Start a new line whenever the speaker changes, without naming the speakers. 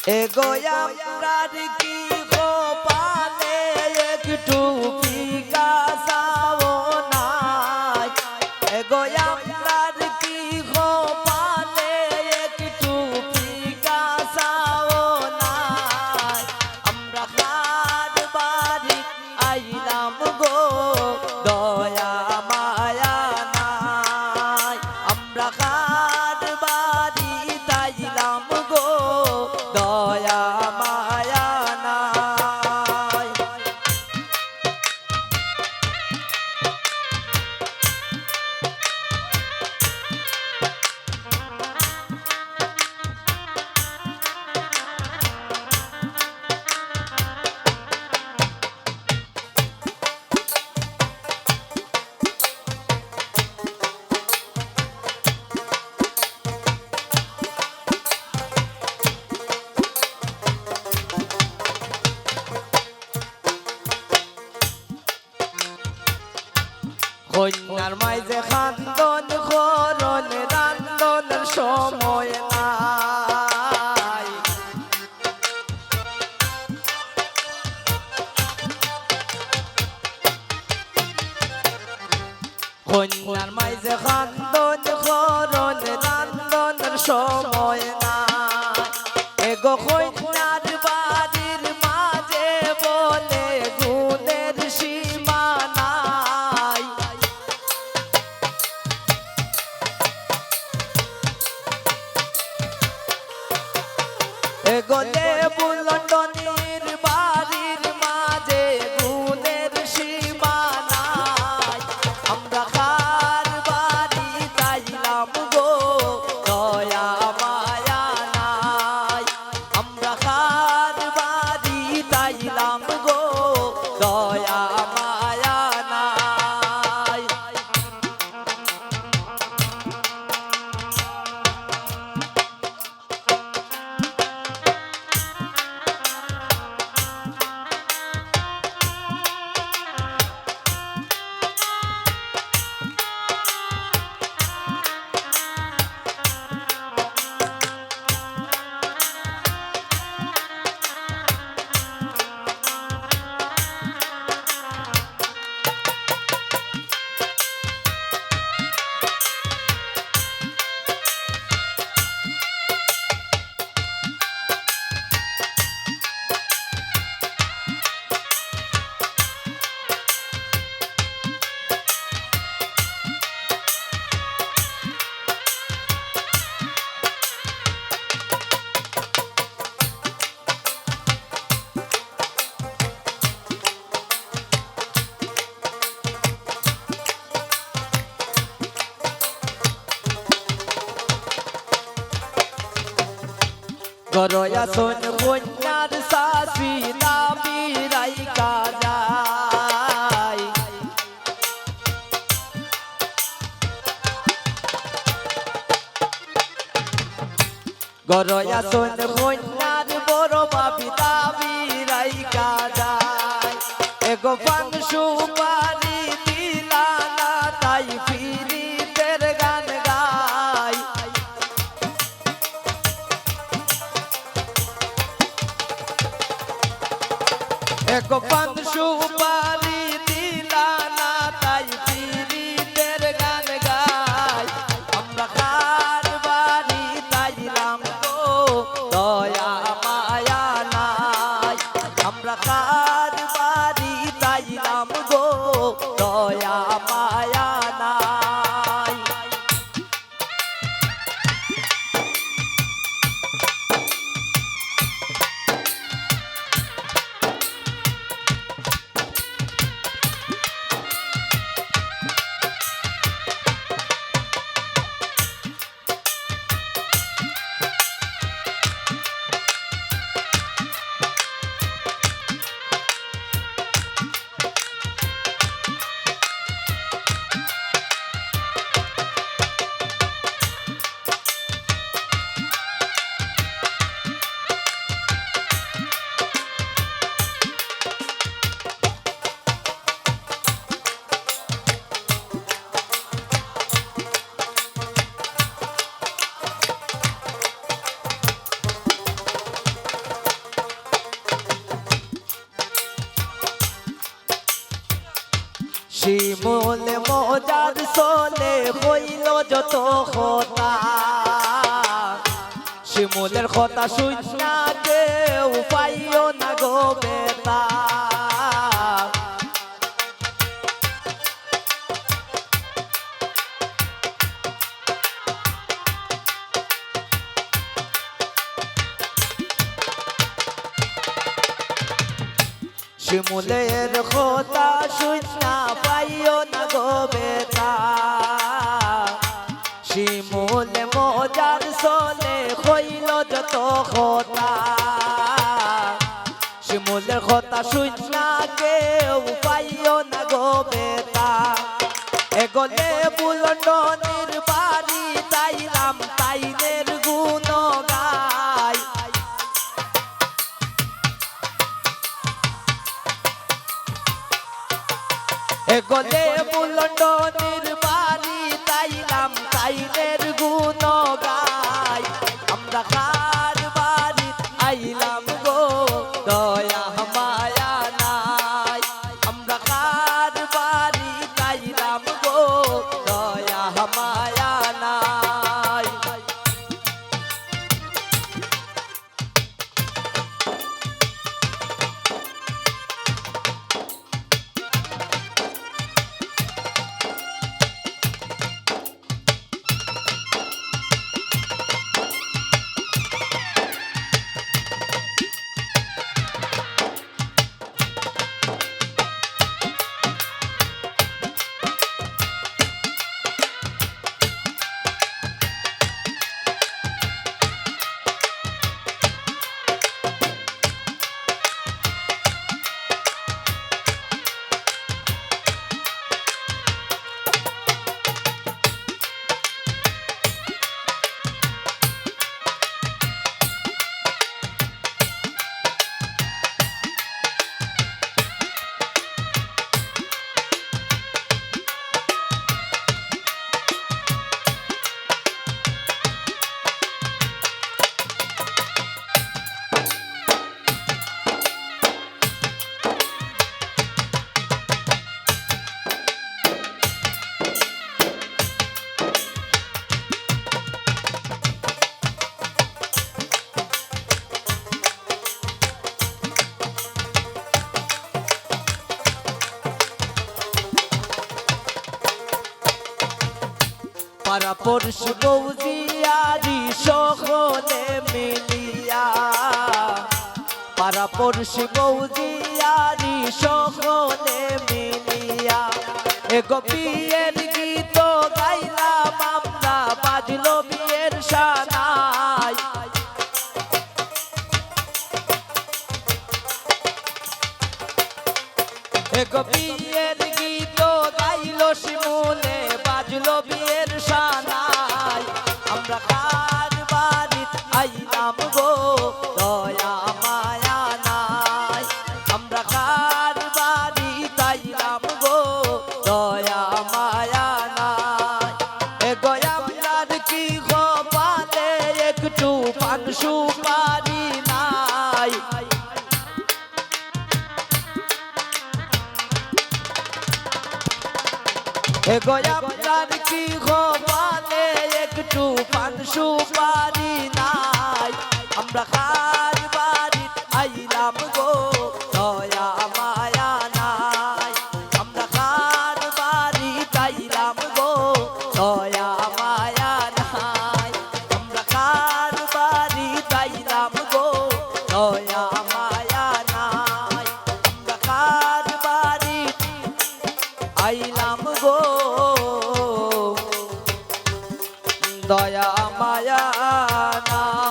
এগোয়া প্রাণ কি গোপালে একটু ফিকা সাও নাই এগোয়া প্রাণ কি গোপালে একটু ফিকা সাও নাই আমরা কার বাড়ি আইলাম গো দয়া মায়া নাই আমরা কার বাড়ি তাইলাম গো দয়া মায়া নাই কন্যার মাঝে খান্দন করন রান্দনের সময় নাই কন্যার মাঝে খান্দন করন রান্দনের সময় নাই এগো কন্যার বাড়ির মাঝে বলে গুণের সীমা নাই এগোলে বুলন্ডনির বাড়ির মাঝে গুণের সীমা নাই আমরা কার বাড়ি তাইলাম গো দয়া মায়া নাই আমরা কার বাড়ি তাইলাম গো দয়া মায়া নাই গরয়া সোন কন্যার শাশি দাবি রাইকা যায় গরয়া সোন কন্যার বড় বাবি দাবি রাইকা যায় এগো পান সুপারি দিলা না তাই ফিরিতের গান গায় এক পান সুপারি দিলা না তাই পীড়িতের গান গাই আমরা কার বাড়ি তাইলাম গো দয়া মায়া নাই আমরা কার বাড়ি তাইলাম গো শিমুল মজার চলে হইল যত কথা শিমুলের কথা শুননা কেউ পাইও না গো বেতা শিমুলের কথা শুননা পাইও না গো বেতা শিমুল মজার চলে হইল যত কথা শিমুলের কথা শুননা কেউ পাইও না গো বেতা এগোলে বুলন্ডনির বাড়ি তাইলাম তাইনের গুণ গাই এগোলে বুলন্ডনির বাড়ি তাইলাম তাইনের গুণ গাই আমরা কার বাড়ি আইলাম গো দয়া মায়া নাই আমরা কার বাড়ি আইলাম গো দয়া মায়া নাই পাড়াপড়শি বৌজিয়ারি সকলে মিলিয়া পাড়াপড়শি বৌজিয়ারি সকলে মিলিয়া এগো বিয়ের গীত গাইলাম আমরা বাজলো বিয়ের সানাই এগো বিয়ের গীত গাইলো শিমুলে বাজলো বিয়ের সানাই আমরা কার বাড়ি আইলাম গো দয়া মায়া নাই আমরা কার বাড়ি আইলাম গো দয়া মায়া নাই এগো আমরার কি কপালে একটু পান সুপারি নাই এগো আপনার কি কপালে একটু পান সুপারি নাই আমরা কার বাড়ি আইলাম গো দয়া মায়া নাই আমরা কার বাড়ি আইলাম গো দয়া মায়া নাই আমরা কার বাড়ি আইলাম গো দয়া